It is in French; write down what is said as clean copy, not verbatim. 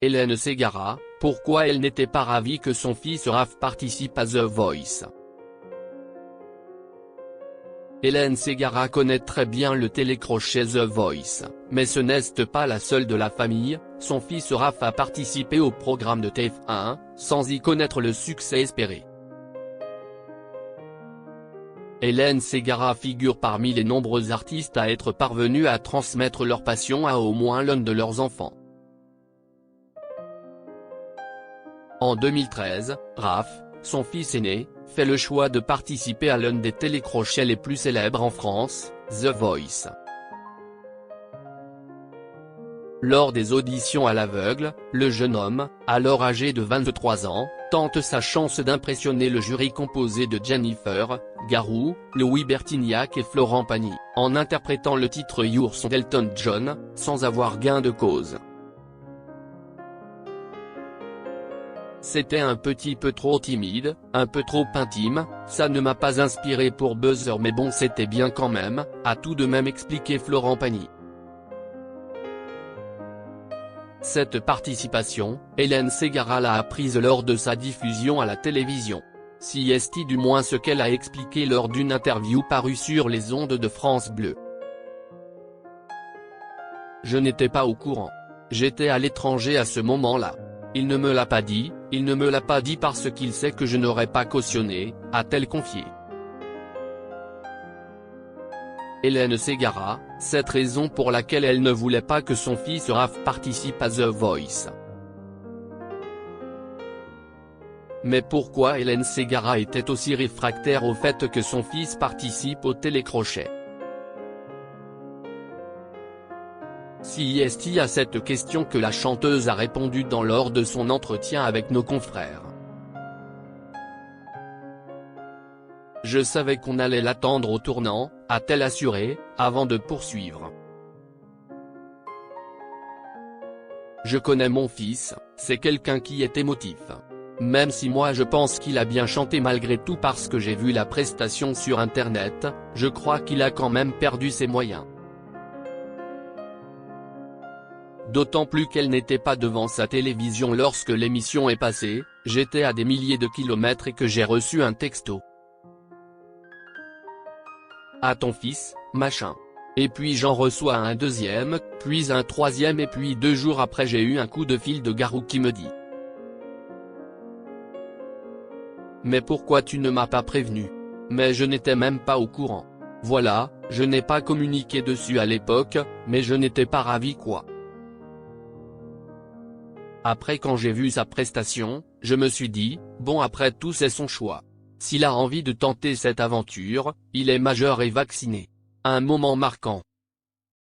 Hélène Ségara, pourquoi elle n'était pas ravie que son fils Raph participe à The Voice. Hélène Ségara connaît très bien le télécrochet The Voice, mais ce n'est pas la seule de la famille. Son fils Raph a participé au programme de TF1, sans y connaître le succès espéré. Hélène Ségara figure parmi les nombreux artistes à être parvenus à transmettre leur passion à au moins l'un de leurs enfants. En 2013, Raph, son fils aîné, fait le choix de participer à l'un des télécrochets les plus célèbres en France, The Voice. Lors des auditions à l'aveugle, le jeune homme, alors âgé de 23 ans, tente sa chance d'impressionner le jury composé de Jennifer Garou, Louis Bertignac et Florent Pagny, en interprétant le titre Your Song d'Elton John, sans avoir gain de cause. C'était un petit peu trop timide, un peu trop intime, ça ne m'a pas inspiré pour buzzer mais bon c'était bien quand même, a tout de même expliqué Florent Pagny. Cette participation, Hélène Ségara l'a apprise lors de sa diffusion à la télévision. Si est du moins ce qu'elle a expliqué lors d'une interview parue sur les ondes de France Bleu. Je n'étais pas au courant. J'étais à l'étranger à ce moment-là. Il ne me l'a pas dit, il ne me l'a pas dit parce qu'il sait que je n'aurais pas cautionné, a-t-elle confié. Hélène Ségara, cette raison pour laquelle elle ne voulait pas que son fils Raph participe à The Voice. Mais pourquoi Hélène Ségara était aussi réfractaire au fait que son fils participe au télécrochet? Si est à cette question que la chanteuse a répondu lors de son entretien avec nos confrères. Je savais qu'on allait l'attendre au tournant, a-t-elle assuré, avant de poursuivre. Je connais mon fils, c'est quelqu'un qui est émotif. Même si moi je pense qu'il a bien chanté malgré tout parce que j'ai vu la prestation sur internet, je crois qu'il a quand même perdu ses moyens. D'autant plus qu'elle n'était pas devant sa télévision lorsque l'émission est passée, j'étais à des milliers de kilomètres et que j'ai reçu un texto. À ton fils, machin. Et puis j'en reçois un deuxième, puis un troisième et puis 2 jours après j'ai eu un coup de fil de Garou qui me dit. Mais pourquoi tu ne m'as pas prévenu? Mais je n'étais même pas au courant. Voilà, je n'ai pas communiqué dessus à l'époque, mais je n'étais pas ravi quoi. Après quand j'ai vu sa prestation, je me suis dit, bon après tout c'est son choix. S'il a envie de tenter cette aventure, il est majeur et vacciné. Un moment marquant.